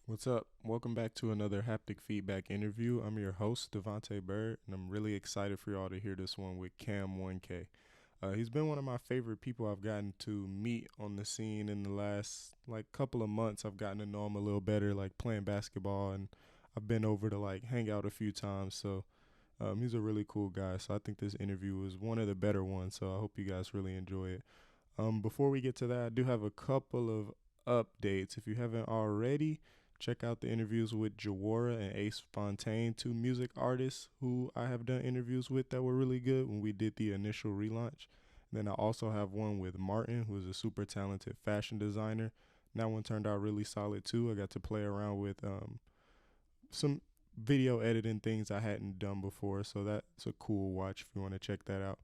What's up? Welcome back to another haptic feedback interview. I'm your host, Devontae Bird, and I'm really excited for y'all to hear this one with Cam1k. He's been one of my favorite people I've gotten to meet on the scene in the last couple of months. I've gotten to know him a little better, like playing basketball, and I've been over to hang out a few times. So he's a really cool guy. So I think this interview was one of the better ones. So I hope you guys really enjoy it. Before we get to that, I do have a couple of updates. If you haven't already, check out the interviews with Jawara and Ace Fontaine, two music artists who I have done interviews with that were really good when we did the initial relaunch. And then I also have one with Martin, who is a super talented fashion designer. That one turned out really solid too. I got to play around with some video editing things I hadn't done before, so that's a cool watch if you want to check that out.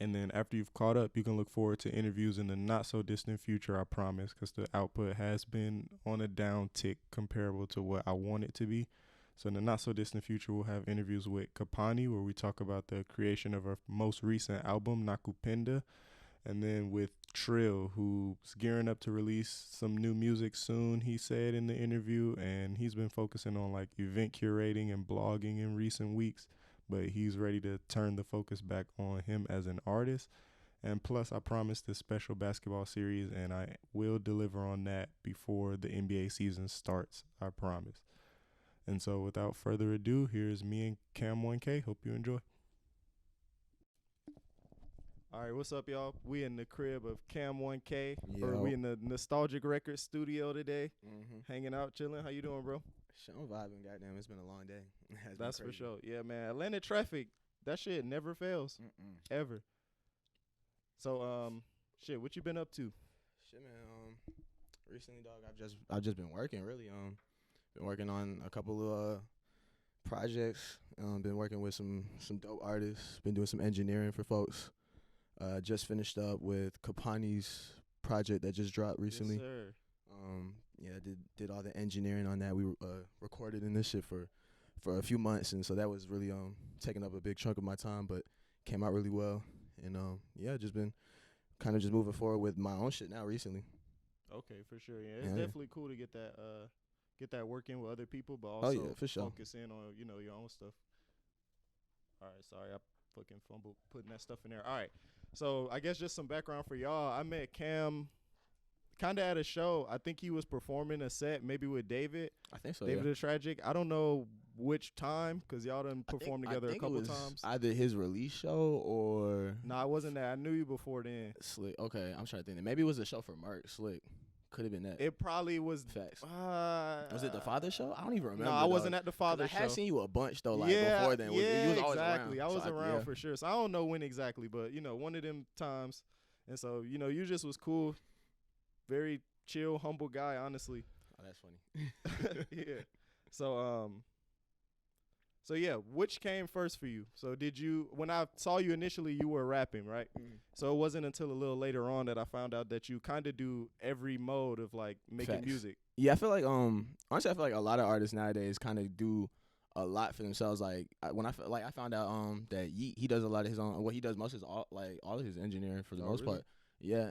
And then after you've caught up, you can look forward to interviews in the not so distant future, I promise, because the output has been on a down tick comparable to what I want it to be. So in the not so distant future, we'll have interviews with Kapani, where we talk about the creation of our most recent album, Nakupenda. And then with Trill, who's gearing up to release some new music soon, he said in the interview. And he's been focusing on event curating and blogging in recent weeks, but he's ready to turn the focus back on him as an artist. And plus, I promised this special basketball series, and I will deliver on that before the NBA season starts, I promise. And so without further ado, here's me and Cam1k. Hope you enjoy. All right, what's up, y'all? We in the crib of Cam1k, or we in the Nostalgic Records studio today, hanging out, chilling. How you doing, bro? Shit, I'm vibing, goddamn. It's been a long day. That's for sure. Yeah, man. Atlanta traffic, that shit never fails, ever. So, shit, what you been up to? Shit, man. Recently, dog, I've just been working, really. Been working on a couple of projects. Been working with some dope artists. Been doing some engineering for folks. Just finished up with Kapani's project that just dropped recently. Yes, sir. Yeah, did all the engineering on that. We recorded in this shit for a few months, and so that was really taking up a big chunk of my time, but came out really well. And yeah, just been kind of just moving forward with my own shit now recently. Okay, for sure. Yeah, it's definitely cool to get that work in with other people, but also for sure. focus in on your own stuff. All right, sorry, I fucking fumbled putting that stuff in there. All right, so I guess just some background for y'all. I met Cam kind of at a show. I think he was performing a set maybe with David. I think so. David yeah. the Tragic. I don't know which time because y'all done performed together a couple times. Either his release show or Nah, it wasn't that. I knew you before then. Slick. Okay, I'm trying to think. Maybe it was a show for Merc. Slick. Could have been that. It probably was. Facts. Was it the Father show? I don't even remember. No, I wasn't at the Father show. I had seen you a bunch though, before then. Yeah, you was always exactly. around. I was around for sure. So I don't know when exactly, but one of them times. And so you just was cool, very chill, humble guy, honestly. Oh, that's funny. Yeah. So yeah, which came first for you? So when I saw you initially, you were rapping, right? So it wasn't until a little later on that I found out that you kind of do every mode of making Facts. music. Yeah, I feel like honestly, I feel like a lot of artists nowadays kind of do a lot for themselves. I found out that he does a lot of his own. What he does most is all of his engineering for the most part. Yeah,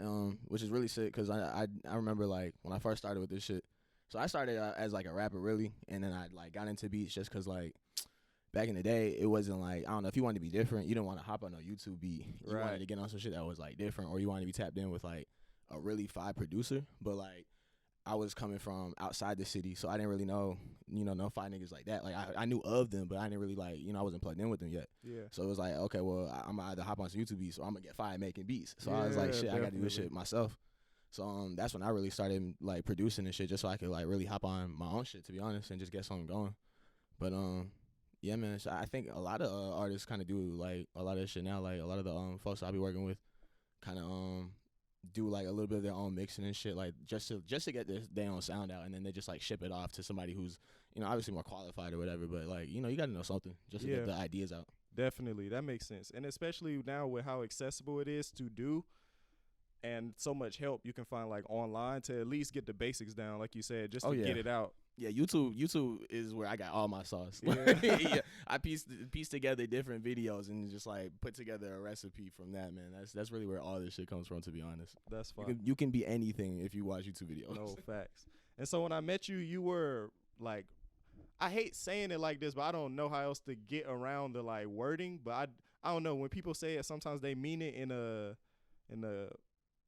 which is really sick because I remember when I first started with this shit. So I started as a rapper really, and then I got into beats just because back in the day, it wasn't I don't know, if you wanted to be different, you didn't want to hop on a YouTube beat. You wanted to get on some shit that was different, or you wanted to be tapped in with a really fire producer. But I was coming from outside the city, so I didn't really know, no fire niggas like that. I knew of them, but I didn't really I wasn't plugged in with them yet. Yeah. So it was okay, well, I'm gonna either hop on some YouTube beats or I'm gonna get fired making beats. So I was shit, definitely. I gotta do this shit myself. So that's when I really started producing and shit, just so I could really hop on my own shit, to be honest, and just get something going. But yeah, man. So I think a lot of artists kind of do a lot of this shit now. A lot of the folks I'll be working with, kind of do a little bit of their own mixing and shit, just to get their own sound out, and then they just ship it off to somebody who's obviously more qualified or whatever. But you got to know something just to get the ideas out. Definitely, that makes sense, and especially now with how accessible it is to do, and so much help you can find online to at least get the basics down, like you said, just to get it out. Yeah, YouTube is where I got all my sauce. Yeah. I piece together different videos and just put together a recipe from that, man. That's really where all this shit comes from, to be honest. That's fine. You can be anything if you watch YouTube videos. No, facts. And so when I met you, you were like, I hate saying it like this, but I don't know how else to get around the like wording. But I don't know, when people say it, sometimes they mean it in a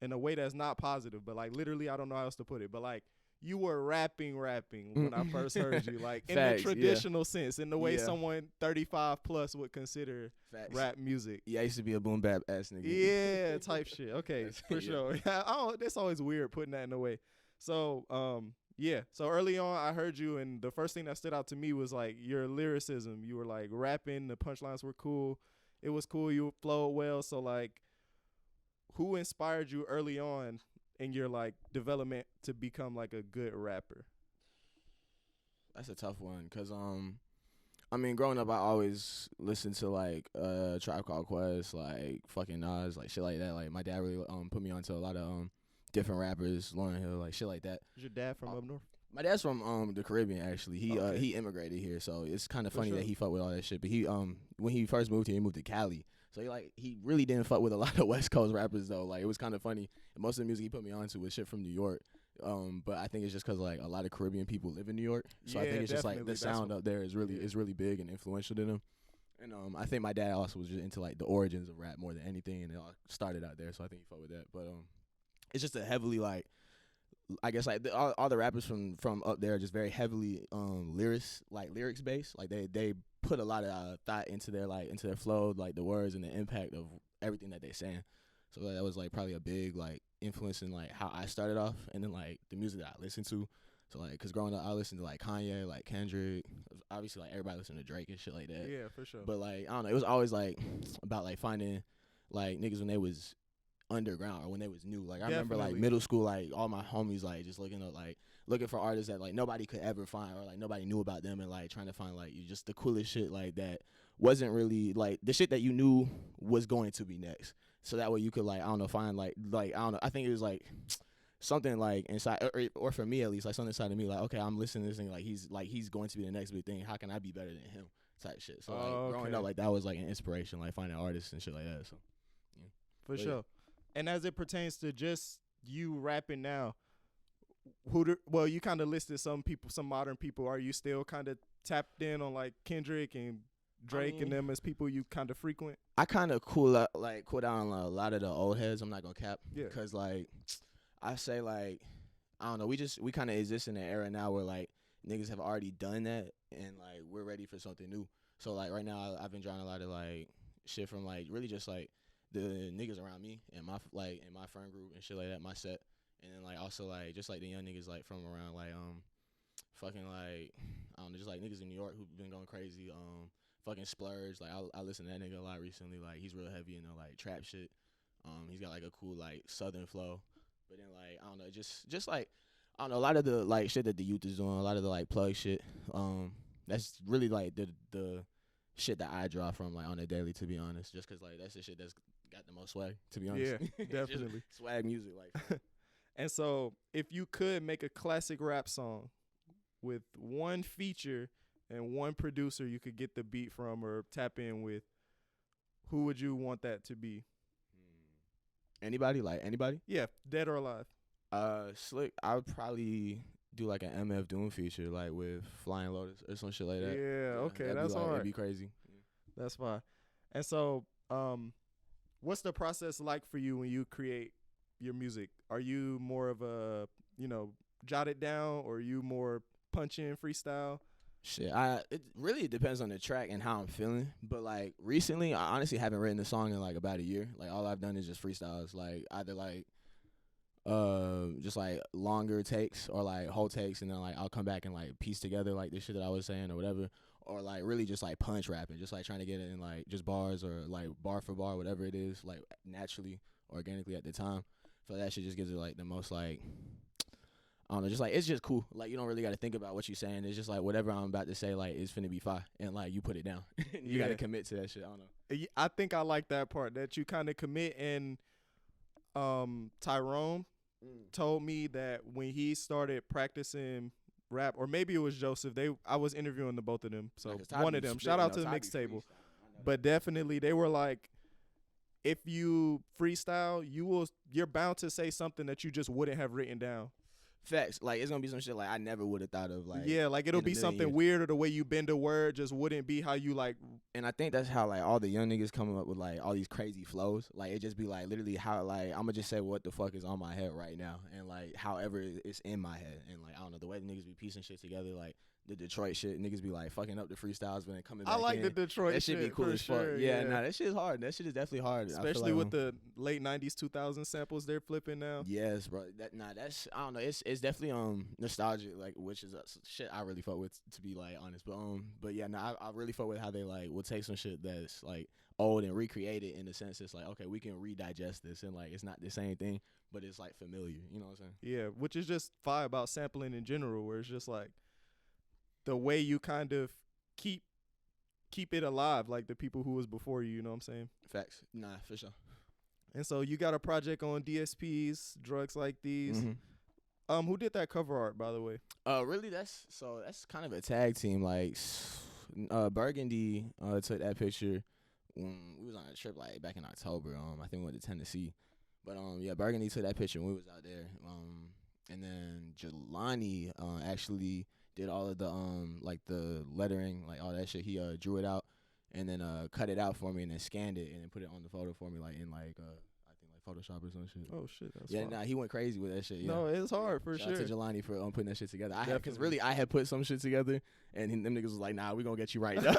in a way that's not positive. But like literally, I don't know how else to put it. But like you were rapping when I first heard you, like in Facts, the traditional sense, in the way Yeah. someone 35 plus would consider Facts. rap music. Yeah, I used to be a boom bap ass nigga. Yeah, type shit. Okay, for Yeah. sure. That's always weird putting that in a way. So, yeah. So early on, I heard you, and the first thing that stood out to me was like your lyricism. You were like rapping. The punchlines were cool. It was cool. You flowed well. So like, who inspired you early on in your like development to become like a good rapper? That's a tough one, cause I mean, growing up, I always listened to like Tribe Called Quest, like fucking Nas, like shit like that. Like my dad really put me onto a lot of different rappers, Lauryn Hill, like shit like that. Is your dad from up north? My dad's from the Caribbean actually. Okay. He immigrated here, so it's kind of For funny sure. that he fucked with all that shit. But he when he first moved here, he moved to Cali. So he really didn't fuck with a lot of West Coast rappers though. Like it was kind of funny. And most of the music he put me onto was shit from New York. But I think it's just 'cause like a lot of Caribbean people live in New York. So I Yeah, think it's just like definitely. the sound up there is really big and influential to them. And I think my dad also was just into like the origins of rap more than anything, and it all started out there. So I think he fucked with that. But it's just a heavily like, I guess like all the rappers from up there are just very heavily lyrics based. Like they put a lot of thought into their flow, like the words and the impact of everything that they're saying. So that was like probably a big like influence in like how I started off, and then like the music that I listened to. So like, 'cause growing up I listened to like Kanye, like Kendrick, obviously like everybody listened to Drake and shit like that. Yeah, for sure. But like I don't know, it was always like about like finding like niggas when they was underground or when they was new. Like I remember like Definitely. middle school, like all my homies like just looking for artists that like nobody could ever find or like nobody knew about them, and like trying to find like just the coolest shit like that wasn't really like the shit that you knew was going to be next. So that way you could like I don't know find like I don't know, I think it was like something like inside or for me at least like something inside of me like, okay, I'm listening to this thing, like he's going to be the next big thing, how can I be better than him type shit. So like growing up like that was like an inspiration, like finding artists and shit like that. So yeah. For But sure. yeah. And as it pertains to just you rapping now, well, you kind of listed some people, some modern people. Are you still kind of tapped in on like Kendrick and Drake and mean, them as people you kind of frequent? I kind of cool down a lot of the old heads. I'm not gonna cap. Yeah. Cause like I say like I don't know. We kind of exist in an era now where like niggas have already done that and like we're ready for something new. So like right now I've been drawing a lot of like shit from like really just like the niggas around me and my in my friend group and shit like that, my set, and then like also like just like the young niggas like from around like fucking like I don't know, just like niggas in New York who've been going crazy. Fucking Splurge, like I listen to that nigga a lot recently. Like he's real heavy in the like trap shit. He's got like a cool like southern flow, but then like I don't know, just like I don't know, a lot of the like shit that the youth is doing, a lot of the like plug shit. That's really like the shit that I draw from like on a daily, to be honest. Just 'cause like that's the shit that's got the most swag, to be honest. Yeah, definitely. Swag music, like. And so, if you could make a classic rap song with one feature and one producer you could get the beat from or tap in with, who would you want that to be? Anybody, like anybody? Yeah, dead or alive. Slick. I would probably do like an MF Doom feature, like with Flying Lotus or some shit like that. Yeah, okay, that'd be, that's like, hard. It'd be crazy. That's fine. And so, what's the process like for you when you create your music? Are you more of a, jot it down, or are you more punch in freestyle? Shit, it really depends on the track and how I'm feeling. But like recently, I honestly haven't written a song in like about a year. Like all I've done is just freestyles. Like either like just like longer takes or like whole takes, and then like I'll come back and like piece together like the shit that I was saying or whatever. Or like really just like punch rapping, just like trying to get it in like just bars or like bar for bar, whatever it is, like naturally, organically at the time. So that shit just gives it like the most like I don't know, just like it's just cool. Like you don't really got to think about what you're saying. It's just like whatever I'm about to say, like it's finna be fire, and like you put it down. You got to commit to that shit. I don't know. I think I like that part that you kind of commit. And Tyrone told me that when he started practicing rap, or maybe it was Joseph. I was interviewing the both of them, so one of them. Shout out to the mix table, but definitely they were like, if you freestyle, you're bound to say something that you just wouldn't have written down. Facts. Like, it's gonna be some shit like I never would have thought of. Like, yeah, like it'll in a be million something years. weird, or the way you bend a word just wouldn't be how you like. And I think that's how like all the young niggas coming up with like all these crazy flows. Like, it just be like literally how like I'm gonna just say what the fuck is on my head right now, and like however it's in my head, and like I don't know the way the niggas be piecing shit together, like the Detroit shit, niggas be like fucking up the freestyles when they coming back I like in. the Detroit That shit be cool for as sure, fuck. Yeah, nah, that shit is hard. That shit is definitely hard. I feel especially like, with the late '90s, 2000 samples they're flipping now. yes, bro. That's I don't know. It's definitely nostalgic, like, which is shit I really fuck with, to be like honest. But yeah, I really fuck with how they like will take some shit that's like old and recreate it in the sense it's like, okay, we can redigest this, and like it's not the same thing, but it's like familiar. You know what I'm saying? Yeah, which is just fire about sampling in general, where it's just like the way you kind of keep it alive, like the people who was before you. You know what I'm saying? Facts. Nah, for sure. And so you got a project on DSPs, drugs like these. Mm-hmm. Who did that cover art, by the way? Really, that's kind of a tag team. Like, Burgundy took that picture when we was on a trip like back in October. I think we went to Tennessee, but yeah, Burgundy took that picture when we was out there. And then Jelani actually did all of the like the lettering, like all that shit. He drew it out and then cut it out for me and then scanned it and then put it on the photo for me, like in like I think like Photoshop or some shit. Oh shit, that's Yeah, fine. nah, he went crazy with that shit. Yeah. No, it's hard for Shout sure. out to Jelani for putting that shit together. Because Definitely. really I had put some shit together and them niggas was like, nah, we gonna get you right now.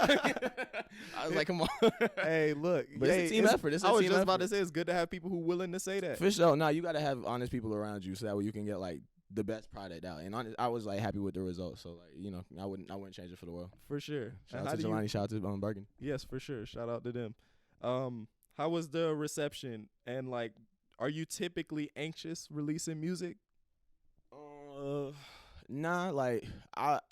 I was like, come on. Hey, look, But it's a team effort. It's a I was team just about effort. to say it's good to have people who willing to say that. For sure. Nah, you gotta have honest people around you so that way you can get like the best product out. And I was like happy with the results. So like, you know, I wouldn't change it for the world. For sure. Shout And out to Jelani, shout out to Bergen. Yes, for sure. Shout out to them. How was the reception? And like, are you typically anxious releasing music? Nah, like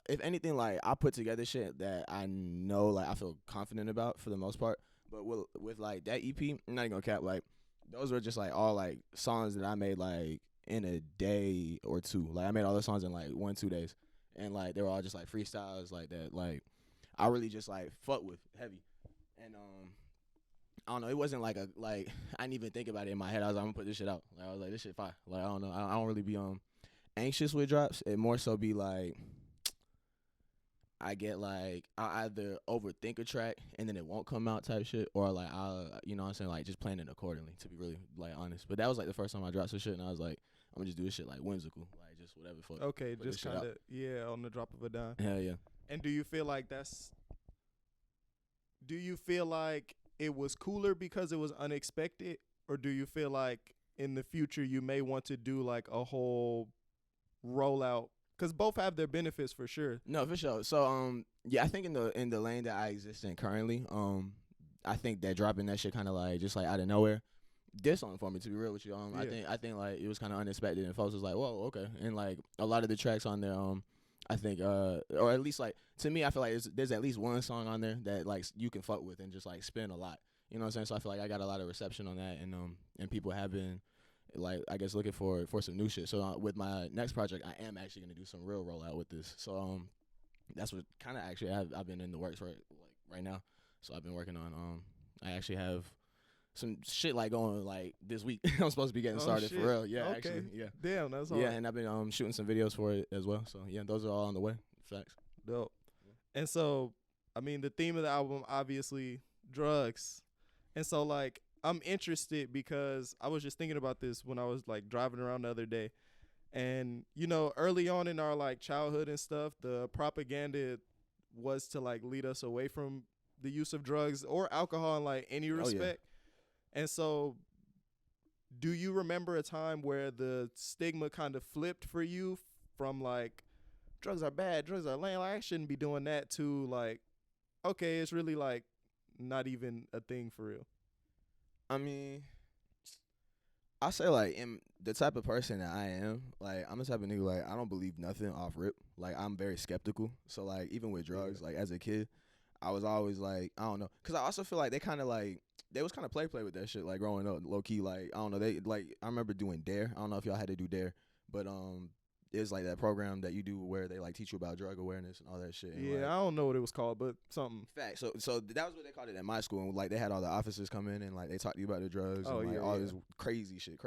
if anything, like I put together shit that I know, like I feel confident about for the most part. But with like that EP, I'm not even gonna cap. Like those were just like all like songs that I made like in a day or two. Like I made all the songs in like 1-2 days, and like they were all just like freestyles like that. Like I really just like fuck with heavy, and I don't know. It wasn't like I didn't even think about it in my head. I was like, I'm gonna put this shit out. Like I was like, this shit fire. Like I don't know. I don't really be anxious with drops. It more so be like I get like I either overthink a track and then it won't come out type shit, or like you know what I'm saying, like just plan it accordingly, to be really like honest. But that was like the first time I dropped some shit and I was like, I'm gonna just do this shit like whimsical, like just whatever fuck. Okay, put just this shit kind of on the drop of a dime. Hell yeah. And do you feel like do you feel like it was cooler because it was unexpected, or do you feel like in the future you may want to do like a whole rollout? Because both have their benefits for sure. No, for sure. So yeah, I think in the lane that I exist in currently, I think that dropping that shit kind of like just like out of nowhere did something for me, to be real with you. Yeah. I think like it was kind of unexpected, and folks was like, whoa, okay. And like a lot of the tracks on there, I think or at least like to me, I feel like there's at least one song on there that like you can fuck with and just like spin a lot. You know what I'm saying? So I feel like I got a lot of reception on that, and people have been like, I guess, looking for some new shit. So with my next project, I am actually gonna do some real rollout with this. So that's what kind of actually I've been in the works right now. So I've been working on I actually have some shit like going like this week. I'm supposed to be getting started shit. for real. Yeah, Okay. actually, yeah. Damn, that's hard. Yeah, and I've been shooting some videos for it as well. So yeah, those are all on the way. Facts. Dope. And so, I mean, the theme of the album, obviously, drugs. And so, like, I'm interested because I was just thinking about this when I was, like, driving around the other day. And, you know, early on in our, like, childhood and stuff, the propaganda was to, like, lead us away from the use of drugs or alcohol in, like, any respect. And so, do you remember a time where the stigma kind of flipped for you from, like, drugs are bad, drugs are lame, like, I shouldn't be doing that, to like, okay, it's really like not even a thing for real? I mean, I say like in the type of person that I am, like I'm the type of nigga like I don't believe nothing off rip. Like I'm very skeptical. So like even with drugs, like as a kid, I was always like, I don't know, because I also feel like they kind of like they was kind of play with that shit like growing up, low key. Like I don't know, they like I remember doing Dare. I don't know if y'all had to do Dare, but it's like that program that you do where they like teach you about drug awareness and all that shit. And Yeah, like, I don't know what it was called, but something. fact. So that was what they called it at my school. And like they had all the officers come in and like they talk to you about the drugs and like all this crazy shit,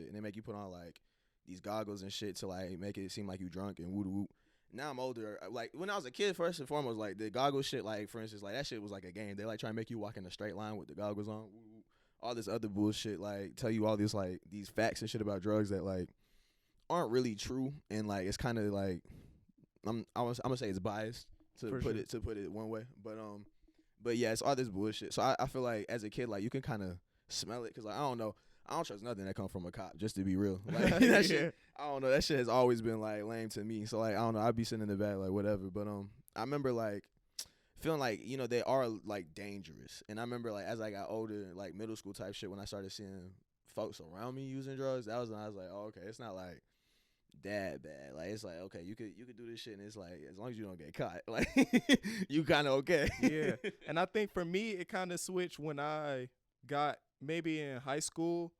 and they make you put on like these goggles and shit to like make it seem like you drunk and woo woo. Now I'm older. Like when I was a kid, first and foremost, like the goggles shit, like for instance, like that shit was like a game. They like try to make you walk in a straight line with the goggles on. Woo, woo. All this other bullshit, like tell you all this like these facts and shit about drugs that like aren't really true, and like it's kind of like I'm gonna say it's biased to For put sure. it one way, but yeah, it's all this bullshit. So I feel like as a kid, like you can kind of smell it, cause like I don't know, I don't trust nothing that come from a cop. Just to be real, like that shit, I don't know, that shit has always been like lame to me. So like I don't know, I'd be sitting in the back like whatever. But I remember like feeling like they are like dangerous, and I remember like as I got older, like middle school type shit, when I started seeing folks around me using drugs, that was when I was like, oh, okay, it's not like that bad. Like it's like okay, you could do this shit, and it's like as long as you don't get caught, like you kind of okay. Yeah. And I think for me, it kind of switched when I got maybe in high school,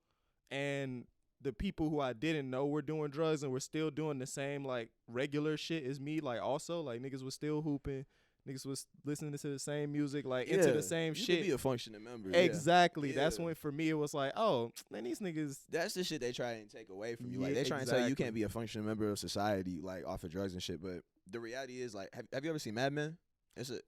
and the people who I didn't know were doing drugs and were still doing the same like regular shit as me. Like also like niggas was still hooping. Niggas was listening to the same music, like into the same you shit. Could be a functioning member. Exactly. Yeah. That's when for me it was like, oh, man, these niggas. That's the shit they try and take away from you. Like Yeah, they try and tell you exactly. can't be a functioning member of society like off of drugs and shit. But the reality is like, have you ever seen Mad Men? It's a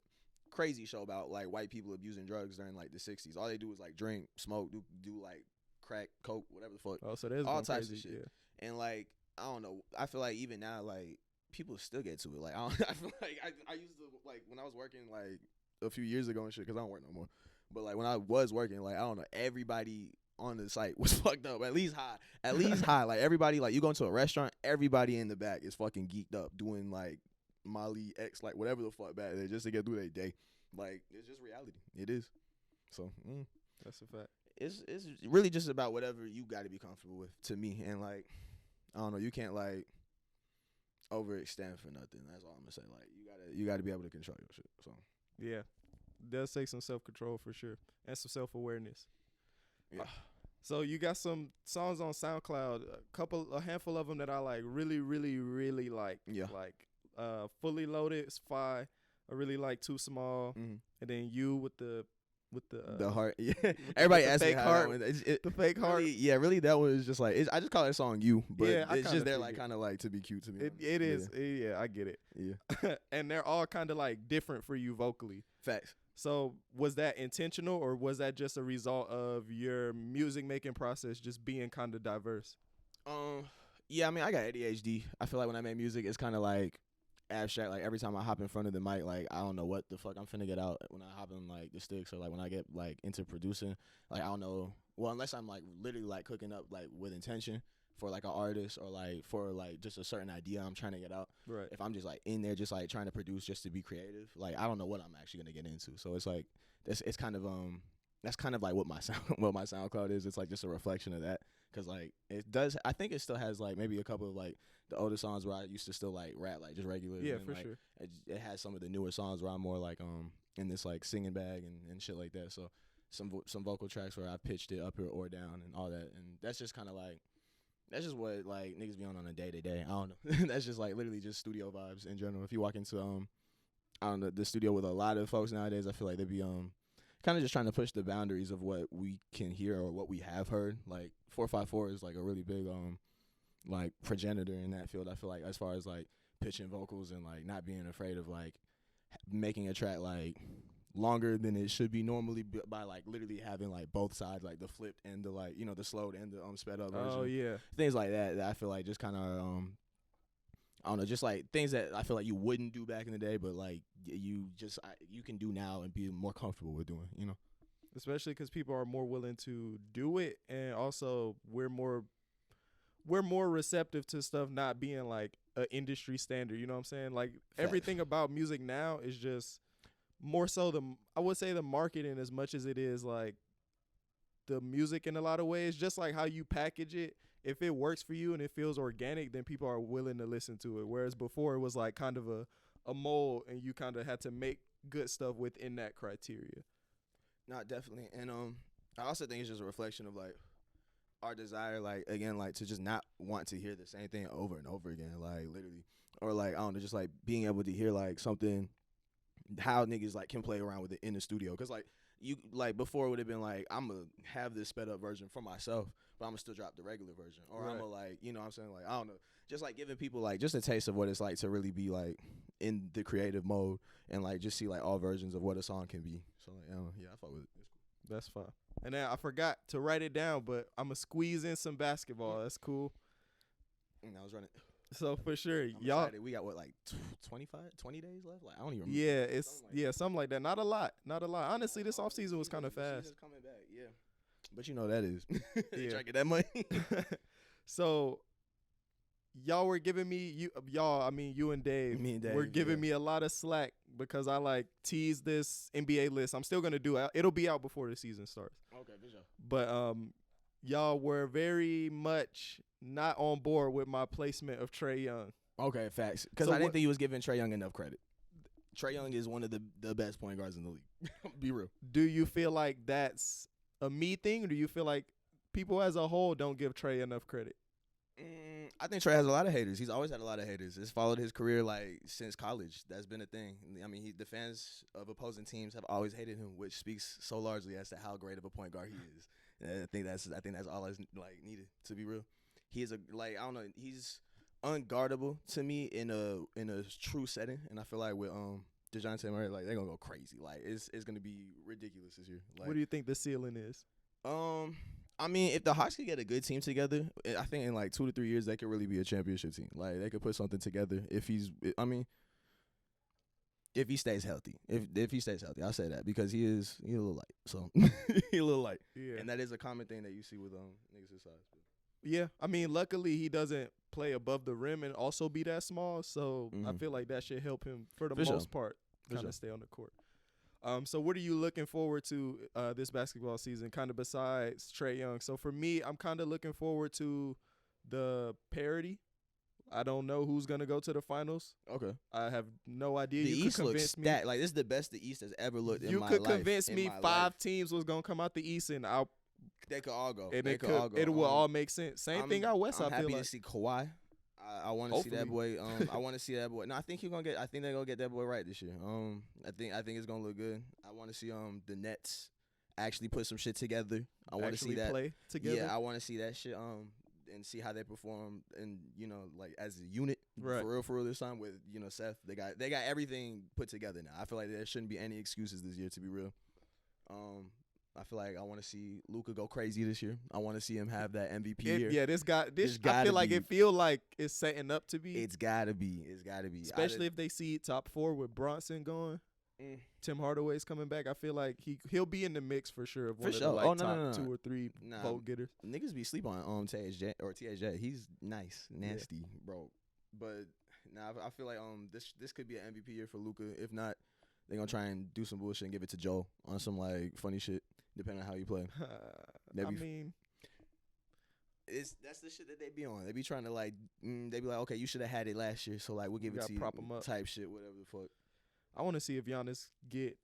crazy show about like white people abusing drugs during like the 60s. All they do is like drink, smoke, do like crack, coke, whatever the fuck. Oh, so there's all going types crazy, of shit. Yeah. And like I don't know. I feel like even now like people still get to it. Like I feel like I used to like when I was working like a few years ago and shit, because I don't work no more. But like when I was working, like I don't know, everybody on the site was fucked up. At least high. Like everybody, like you go into a restaurant, everybody in the back is fucking geeked up doing like Molly X, like whatever the fuck back there just to get through their day. Like it's just reality. It is. So That's a fact. it's really just about whatever you got to be comfortable with. To me, and like I don't know, you can't like overextend for nothing. That's all I'm gonna say. Like you gotta be able to control your shit. So Yeah. It does take some self-control for sure, and some self-awareness. yeah. So you got some songs on SoundCloud, a handful of them that I like really, really, really like. Yeah. Like Fully Loaded is fire. I really like Too Small, and then You with the heart. Yeah. Everybody the asks me fake how heart, that one. the fake heart. Really, yeah, really that one is just like I just call that song You, but Yeah, I it's kinda just there like figured. kind of like to be cute to me. It is. Yeah, I get it. Yeah. And they're all kind of like different for you vocally. Facts. So was that intentional, or was that just a result of your music making process just being kind of diverse? Yeah, I mean I got ADHD. I feel like when I make music, it's kind of like abstract. Like every time I hop in front of the mic, like I don't know what the fuck I'm finna get out when I hop in like the sticks, or like when I get like into producing, like I don't know. Well, unless I'm like literally like cooking up like with intention for like an artist, or like for like just a certain idea I'm trying to get out. Right. If I'm just like in there just like trying to produce just to be creative, like I don't know what I'm actually gonna get into. So it's like it's kind of that's kind of like what my SoundCloud is. It's like just a reflection of that, because like it does. I think it still has like maybe a couple of like the older songs where I used to still like rap like just regular. Yeah, and, for like, sure. It has some of the newer songs where I'm more like in this like singing bag and shit like that. So some vocal tracks where I pitched it up here or down and all that, and that's just kind of like. That's just what like niggas be on a day to day. I don't know. That's just like literally just studio vibes in general. If you walk into I don't know, the studio with a lot of folks nowadays, I feel like they be kind of just trying to push the boundaries of what we can hear or what we have heard. Like 454 is like a really big like progenitor in that field. I feel like as far as like pitching vocals and like not being afraid of like making a track like longer than it should be normally by like literally having like both sides, like the flipped and the like the slowed and the sped up version. Oh yeah. Things like that I feel like just kind of I don't know, just like things that I feel like you wouldn't do back in the day, but like you can do now and be more comfortable with doing, Especially because people are more willing to do it, and also we're more receptive to stuff not being like an industry standard. You know what I'm saying? Like everything about music now is just more so I would say the marketing as much as it is like the music in a lot of ways. Just like how you package it. If it works for you and it feels organic, then people are willing to listen to it. Whereas before it was like kind of a mold, and you kind of had to make good stuff within that criteria. Not definitely. And I also think it's just a reflection of like our desire, like again, like to just not want to hear the same thing over and over again, like literally, or like I don't know, just like being able to hear like something, how niggas like can play around with it in the studio, because like you like before it would have been like I'm gonna have this sped up version for myself, but I'm gonna still drop the regular version, or Right. I'm gonna like, you know what I'm saying, like I don't know, just like giving people like just a taste of what it's like to really be like in the creative mode and like just see like all versions of what a song can be. So like, yeah, I fuck with it. That's fine. And then I forgot to write it down, but I'm gonna squeeze in some basketball. That's cool. And I was running. So for sure, I'm y'all. excited. We got what, like 20 days left? Like I don't even remember. Yeah, it's something like that. Not a lot. Honestly, this offseason was kind of fast. Season's coming back, yeah. But you know that is. Yeah. Trying to get that money. So y'all were giving me you and Dave. Me and Dave, were giving yeah. me a lot of slack because I like teased this NBA list. I'm still gonna do it. It'll be out before the season starts. Okay, for sure. But y'all were very much not on board with my placement of Trae Young. Okay, facts. Because So I didn't think he was giving Trae Young enough credit. Trae Young is one of the best point guards in the league. Be real. Do you feel like that's a me thing, or do you feel like people as a whole don't give Trae enough credit? I think Trae has a lot of haters. He's always had a lot of haters. It's followed his career like since college. That's been a thing. I mean, the fans of opposing teams have always hated him, which speaks so largely as to how great of a point guard he is. And I think that's all that's like needed, to be real. He is I don't know. He's unguardable to me in a true setting, and I feel like with DeJounte Murray, like they're gonna go crazy. Like it's gonna be ridiculous this year. Like, What do you think the ceiling is? I mean, if the Hawks could get a good team together, I think in like 2 to 3 years they could really be a championship team. Like they could put something together if if he stays healthy. If he stays healthy, I'll say that because he's a little light. So he a little light, Yeah. and that is a common thing that you see with niggas his size. Yeah, I mean, luckily he doesn't play above the rim and also be that small, so I feel like that should help him for the most part kind of stay on the court. So what are you looking forward to this basketball season, kind of besides Trae Young? So for me, I'm kind of looking forward to the parity. I don't know who's gonna go to the finals. Okay, I have no idea. the You East could looks convince me. stacked. Like this is the best the East has ever looked in You my could life. convince in me my 5 life. teams was gonna come out the East, and They could all go. and They it could all go. it will all make sense. Same thing out West. I'm I feel happy like. to see Kawhi. I want to see that boy. Hopefully. I want to see that boy. No, I think he's gonna get. I think they're gonna get that boy right this year. I think it's gonna look good. I want to see the Nets actually put some shit together. I want to see that play together. Yeah, I want to see that shit. And see how they perform, and like as a unit, Right. for real this time with Seth. They got everything put together now. I feel like there shouldn't be any excuses this year, to be real. I feel like I want to see Luka go crazy this year. I want to see him have that MVP year. Yeah, this I gotta feel like be. it feel like it's setting up to be. It's gotta be. Especially if they see top 4 with Bronson going. Tim Hardaway's coming back. I feel like he'll be in the mix for sure of one of the sure. top 2 or 3 vote getters. Niggas be sleep on THJ. He's nice, nasty, bro. But I feel like this could be an MVP year for Luka. If not, they're gonna try and do some bullshit and give it to Joe on some like funny shit, depending on how you play. I mean, that's the shit that they be on. They be trying to like they be like, okay, you should have had it last year, so like we'll give it to you. Prop 'em up. Type shit, whatever the fuck. I want to see if Giannis get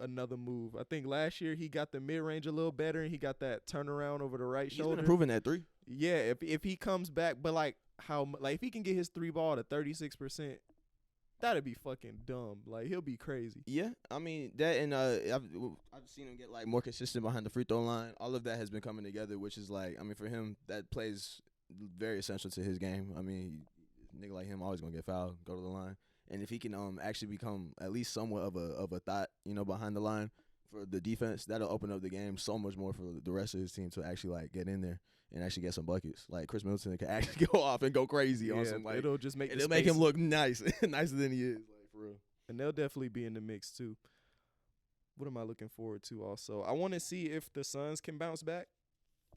another move. I think last year he got the mid range a little better, and he got that turnaround over the right shoulder. He's been improving that 3. Yeah, if he comes back, but like if he can get his 3 ball to 36%, that'd be fucking dumb. Like he'll be crazy. Yeah, I mean that, and I've seen him get like more consistent behind the free throw line. All of that has been coming together, which is like, I mean, for him that plays very essential to his game. I mean, nigga like him always gonna get fouled, go to the line. And if he can actually become at least somewhat of a thought, behind the line for the defense, that'll open up the game so much more for the rest of his team to actually like get in there and actually get some buckets. Like Chris Middleton can actually go off and go crazy on some like it'll just make it'll make him look nice, nicer than he is, like for real. And they'll definitely be in the mix too. What am I looking forward to also? I want to see if the Suns can bounce back.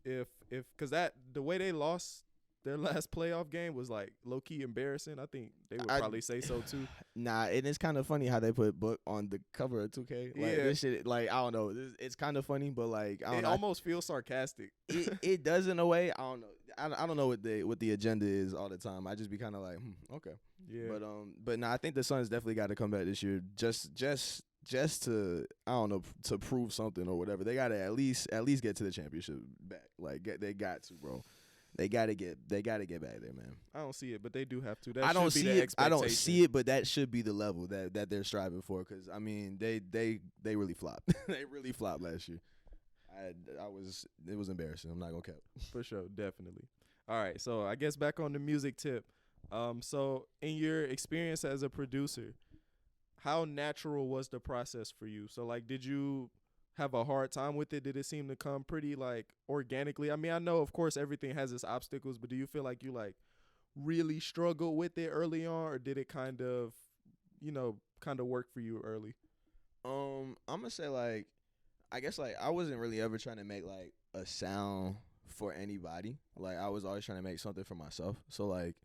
If cuz the way they lost their last playoff game was like low key embarrassing. I think they would probably say so too. Nah, and it's kind of funny how they put Book on the cover of 2K. Like, this shit, like I don't know, it's kind of funny, but like I don't it know. almost feels sarcastic. It does in a way. I don't know. I don't know what the agenda is all the time. I just be kind of like, okay. Yeah. But I think the Suns definitely got to come back this year. Just to, I don't know, to prove something or whatever. They got to at least get to the championship back. Like they got to, bro. They gotta get back there, man. I don't see it, but they do have to. That I don't should be see the it. I don't expectation. see it, but that should be the level that they're striving for. Because I mean, they really flopped. They really flopped last year. It was embarrassing. I'm not gonna cap. For sure, definitely. All right, so I guess back on the music tip. So in your experience as a producer, how natural was the process for you? So like, did you have a hard time with it? Did it seem to come pretty like organically? I mean, I know of course everything has its obstacles, but do you feel like you like really struggled with it early on, or did it kind of, kind of work for you early? I'm gonna say like I guess like I wasn't really ever trying to make like a sound for anybody. Like I was always trying to make something for myself. So like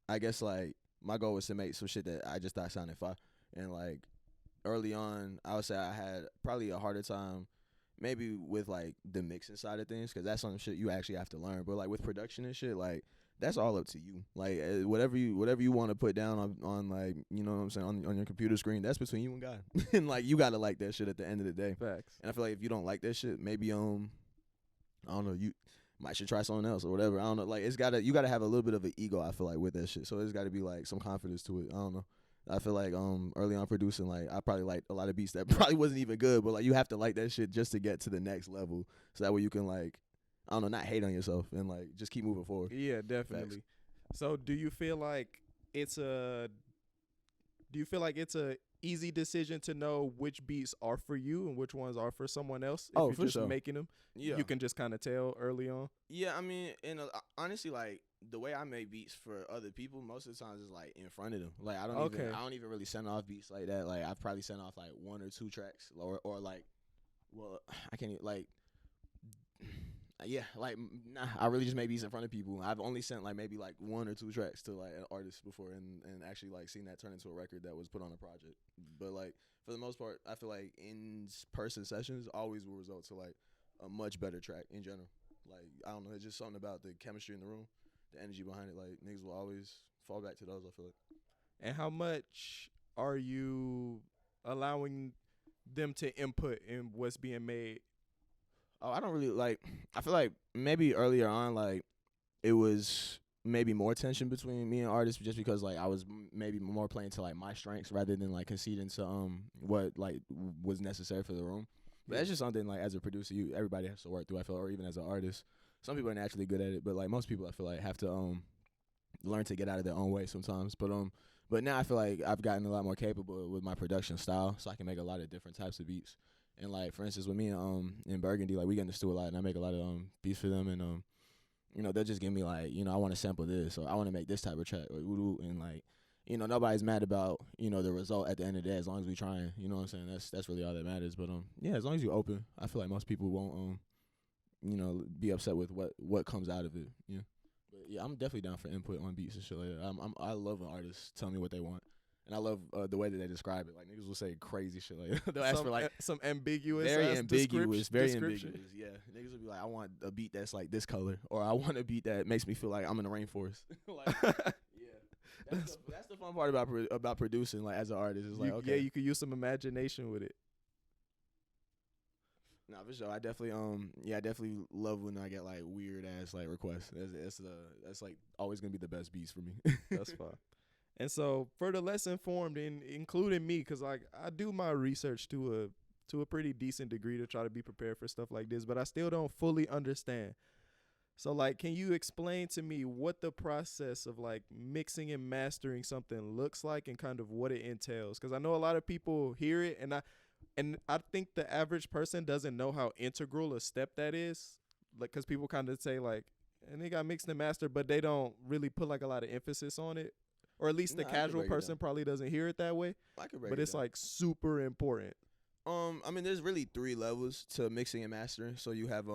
I guess like my goal was to make some shit that I just thought sounded fire. And like early on, I would say I had probably a harder time maybe with like the mixing side of things because that's some shit you actually have to learn. But like with production and shit, like that's all up to you. Like whatever you want to put down on like you know what I'm saying on your computer screen, that's between you and God. And like you gotta like that shit at the end of the day. Facts. And I feel like if you don't like that shit, maybe I don't know, you might should try something else or whatever. I don't know. Like you gotta have a little bit of an ego, I feel like, with that shit. So there's gotta be like some confidence to it. I don't know. I feel like early on producing, like I probably liked a lot of beats that probably wasn't even good, but like you have to like that shit just to get to the next level. So that way you can like I don't know, not hate on yourself and like just keep moving forward. Yeah, definitely. So do you feel like it's a easy decision to know which beats are for you and which ones are for someone else if Oh, you're for just sure. making them? Yeah. You can just kind of tell early on. Yeah, I mean, honestly, like the way I make beats for other people, most of the times is like in front of them. Like I don't even really send off beats like that. Like I've probably sent off like one or two tracks, or like, well, I can't even, like, yeah, like nah, I really just make beats in front of people. I've only sent like maybe like one or two tracks to like an artist before, and actually like seen that turn into a record that was put on a project. But like for the most part, I feel like in person sessions always will result to like a much better track in general. Like I don't know, it's just something about the chemistry in the room, the energy behind it. Like niggas will always fall back to those. I feel like. And how much are you allowing them to input in what's being made? Oh, I don't really like. I feel like maybe earlier on, like it was maybe more tension between me and artists just because like I was maybe more playing to like my strengths rather than like conceding to what like was necessary for the room. But that's just something like as a producer, everybody has to work through. I feel, or even as an artist, some people are naturally good at it, but like most people, I feel like have to learn to get out of their own way sometimes. But now I feel like I've gotten a lot more capable with my production style, so I can make a lot of different types of beats. And like for instance, with me in Burgundy, like we get in the studio a lot, and I make a lot of beats for them, and they'll just give me like I want to sample this or I want to make this type of track or and like nobody's mad about the result at the end of the day as long as we trying. You know what I'm saying? That's really all that matters. But yeah, as long as you open, I feel like most people won't be upset with what comes out of it. Yeah. But yeah, I'm definitely down for input on beats and shit like that. I love when artists tell me what they want. And I love the way that they describe it. Like niggas will say crazy shit. Like they'll ask for like some ambiguous, very ambiguous, very description. ambiguous. Yeah, niggas will be like, I want a beat that's like this color, or I want a beat that makes me feel like I'm in the rainforest. Like, yeah, that's the fun part about producing. Like as an artist, is like okay, yeah, you could use some imagination with it. Nah, for sure. I definitely love when I get like weird ass like requests. That's like always gonna be the best beats for me. That's fine. And so for the less informed, including me, because like I do my research to a pretty decent degree to try to be prepared for stuff like this, but I still don't fully understand. So like, can you explain to me what the process of like mixing and mastering something looks like and kind of what it entails? Because I know a lot of people hear it, and I think the average person doesn't know how integral a step that is. Like, because people kind of say like, and they got mixed and mastered, but they don't really put like a lot of emphasis on it. Or at least the casual person probably doesn't hear it that way. But it's like super important. I mean, there's really 3 levels to mixing and mastering. So you have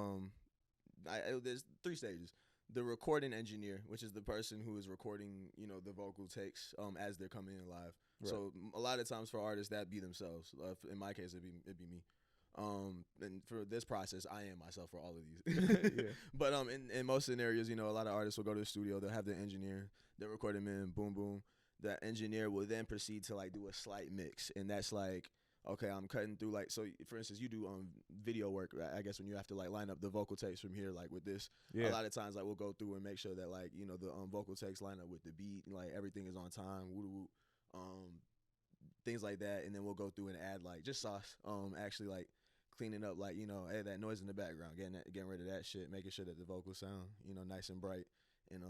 there's 3 stages. The recording engineer, which is the person who is recording, the vocal takes as they're coming in live. Right. So a lot of times for artists that be themselves. In my case, it'd be me. And for this process, I am myself for all of these. Yeah. But in most scenarios, a lot of artists will go to the studio. They'll have the engineer. They'll record them in. Boom, boom. That engineer will then proceed to like do a slight mix, and that's like, okay, I'm cutting through like, so for instance, you do video work, I guess, when you have to like line up the vocal takes from here, like with this. Yeah. A lot of times like we'll go through and make sure that like the vocal takes line up with the beat, and like everything is on time. Woo, things like that, and then we'll go through and add like just sauce, actually like cleaning up like that noise in the background, getting rid of that shit, making sure that the vocals sound nice and bright and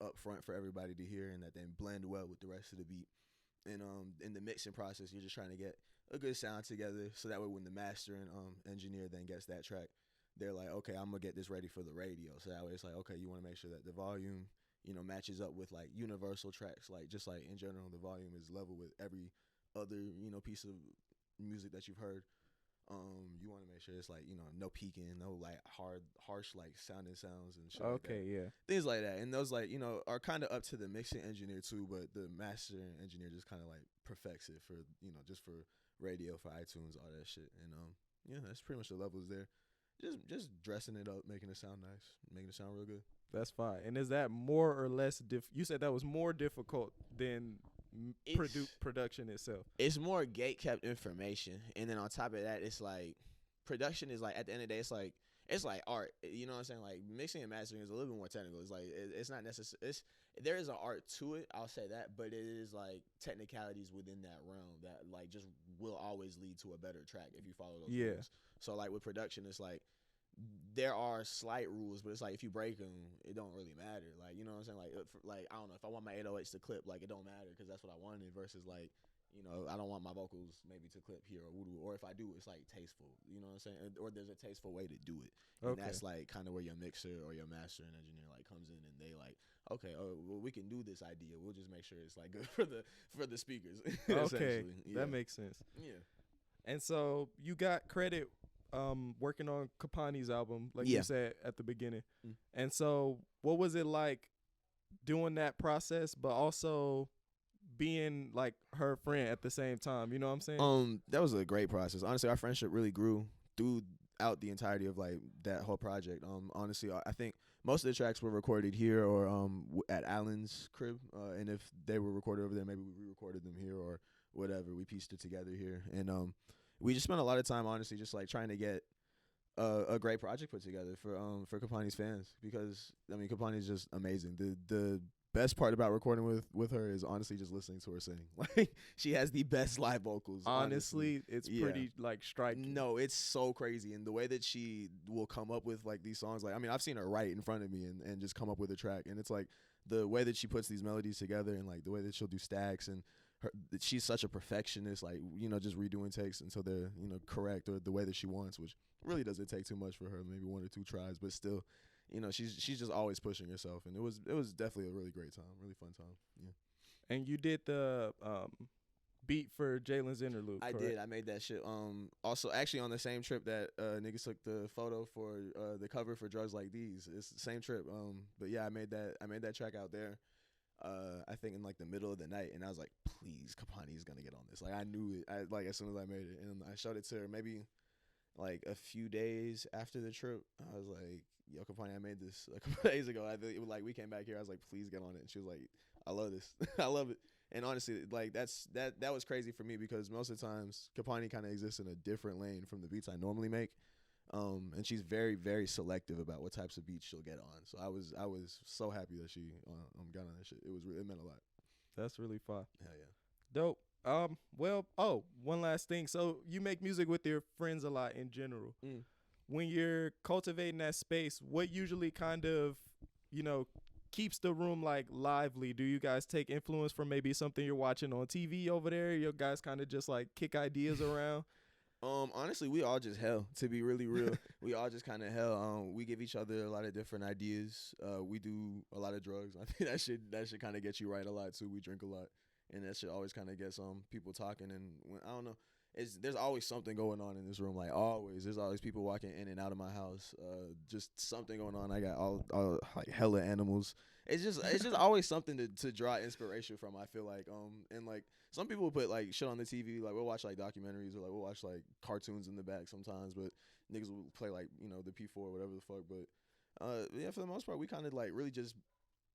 up front for everybody to hear, and that they blend well with the rest of the beat. And in the mixing process, you're just trying to get a good sound together, so that way when the mastering engineer then gets that track, they're like, okay, I'm gonna get this ready for the radio. So that way it's like, okay, you want to make sure that the volume matches up with like universal tracks, like just like in general the volume is level with every other piece of music that you've heard. You want to make sure it's like no peaking, no like harsh like sounding sounds and shit like that. Okay, yeah. Things like that, and those like are kind of up to the mixing engineer too, but the mastering engineer just kind of like perfects it for just for radio, for iTunes, all that shit. And yeah, that's pretty much the levels there. Just dressing it up, making it sound nice, making it sound real good. That's fine. And is that more or less you said that was more difficult than production itself? It's more gate kept information, and then on top of that, it's like production is like, at the end of the day, it's like art. You know what I'm saying? Like mixing and mastering is a little bit more technical. It's like it's not necessary. There is an art to it, I'll say that, but it is like technicalities within that realm that like just will always lead to a better track if you follow those rules. So like with production, it's like there are slight rules, but it's like if you break them, it don't really matter. Like, you know what I'm saying? Like I don't know, if I want my 808s to clip, like it don't matter because that's what I wanted. Versus like, I don't want my vocals maybe to clip here or voodoo, or if I do, it's like tasteful. You know what I'm saying? Or there's a tasteful way to do it, and that's like kind of where your mixer or your mastering engineer like comes in, and they like, okay, well, we can do this idea. We'll just make sure it's like good for the speakers. Okay, yeah. That makes sense. Yeah. And so you got credit working on Kapani's album, like you said at the beginning. And so what was it like doing that process, but also being like her friend at the same time? You know what I'm saying? That was a great process. Honestly, our friendship really grew throughout the entirety of like that whole project. Honestly, I think most of the tracks were recorded here or at Alan's crib, and if they were recorded over there, maybe we re-recorded them here or whatever. We pieced it together here, and we just spent a lot of time, honestly, just like trying to get a great project put together for Kapani's fans, because I mean Kapani's just amazing. The best part about recording with her is honestly just listening to her sing. Like she has the best live vocals. Honestly, it's pretty like striking. No, it's so crazy, and the way that she will come up with like these songs. Like I mean, I've seen her write in front of me and just come up with a track, and it's like the way that she puts these melodies together, and like the way that she'll do stacks, and she's such a perfectionist, like just redoing takes until they're correct or the way that she wants, which really doesn't take too much for her, maybe 1 or 2 tries, but still she's just always pushing herself, and it was definitely a really great time, really fun time. Yeah. And you did the beat for Jalen's interlude, correct? I did. I made that shit. Also, actually, on the same trip that niggas took the photo for the cover for Drugs Like These. It's the same trip. But yeah, I made that track out there. I think in like the middle of the night, and I was like, please, Kapani's gonna get on this. Like I knew it. Like as soon as I made it, and I showed it to her maybe like a few days after the trip. I was like, yo, Kapani, I made this a couple days ago. Like we came back here. I was like, please get on it. And she was like, I love this. I love it. And honestly, like that was crazy for me, because most of the times Kapani kind of exists in a different lane from the beats I normally make. And she's very, very selective about what types of beats she'll get on. So I was so happy that she got on that shit. It meant a lot. That's really fun. Hell yeah. Dope. Well, one last thing. So you make music with your friends a lot in general. When you're cultivating that space, what usually kind of, keeps the room like lively? Do you guys take influence from maybe something you're watching on TV over there? You guys kind of just like kick ideas around? Honestly, we all just hell, to be really real. We all just kind of hell. We give each other a lot of different ideas. We do a lot of drugs. I think that should kind of get you right a lot too. We drink a lot, and that should always kind of get people talking. And I don't know, there's always something going on in this room. Like always, there's always people walking in and out of my house. Just something going on. I got all like hella animals. It's just always something to draw inspiration from, I feel like. And like some people put like shit on the TV, like we'll watch like documentaries or like we'll watch like cartoons in the back sometimes, but niggas will play like, the P4 or whatever the fuck. But yeah, for the most part we kind of like really just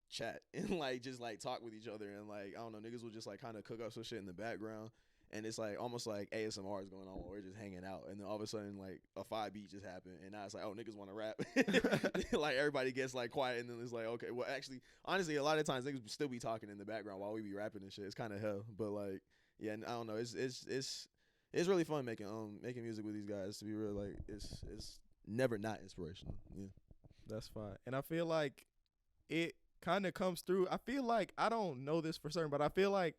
chat and like just like talk with each other, and like I don't know, niggas will just like kind of cook up some shit in the background. And it's like almost like ASMR is going on while we're just hanging out. And then all of a sudden, like a 5 beat just happened. And now it's like, oh, niggas want to rap. Like everybody gets like quiet. And then it's like, okay, well, actually, honestly, a lot of times niggas still be talking in the background while we be rapping and shit. It's kind of hell. But like, yeah, I don't know. It's it's really fun making music with these guys. To be real, like it's never not inspirational. Yeah, That's fine. And I feel like it kind of comes through. I feel like I don't know this for certain, but I feel like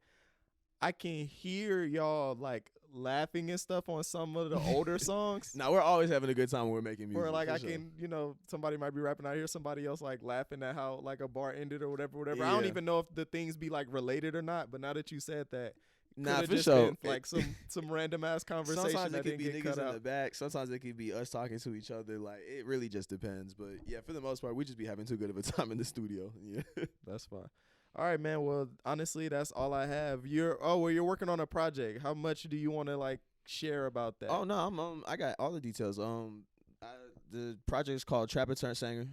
I can hear y'all like laughing and stuff on some of the older songs. Now we're always having a good time when we're making music. Or like for I sure. can, somebody might be rapping. I hear somebody else like laughing at how like a bar ended or whatever. I don't Yeah. even know if the things be like related or not. But now that you said that, Nah, could have for just sure. been like some random ass conversation Sometimes that it could didn't be get niggas cut in out. the back. Sometimes it could be us talking to each other. Like it really just depends. But yeah, for the most part, we just be having too good of a time in the studio. Yeah. That's fine. All right, man. Well, honestly, that's all I have. You're working on a project. How much do you want to like share about that? Oh no, I got all the details. The project is called Trapper Turnt Singer.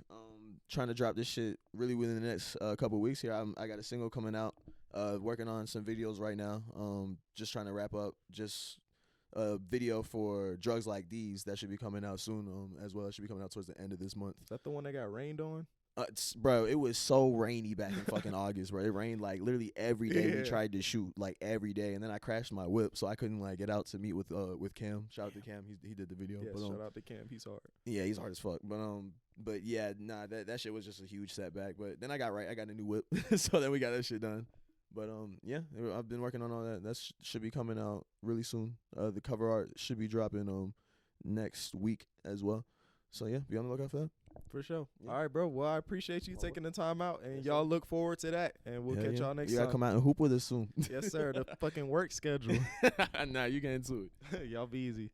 Trying to drop this shit really within the next couple weeks here. I got a single coming out. Working on some videos right now. Just trying to wrap up just a video for Drugs Like These that should be coming out soon. As well, it should be coming out towards the end of this month. Is that the one that got rained on? Bro, it was so rainy back in fucking August, bro. It rained like literally every day. Yeah. We tried to shoot like every day, and then I crashed my whip, so I couldn't like get out to meet with Cam. Shout out to Cam, he did the video. Yeah, but, shout out to Cam. He's hard. yeah, he's hard as fuck. But yeah, nah, that shit was just a huge setback. But then I got a new whip, so then we got that shit done. But yeah, I've been working on all that. That should be coming out really soon. The cover art should be dropping next week as well. So yeah, be on the lookout for that. For sure. Yeah. All right, bro. Well, I appreciate you taking the time out, and Yes, y'all sir. look forward to that. And we'll catch y'all next You gotta time. come out and hoop with us soon. Yes, sir. The fucking work schedule. Nah, you get into it. Y'all be easy.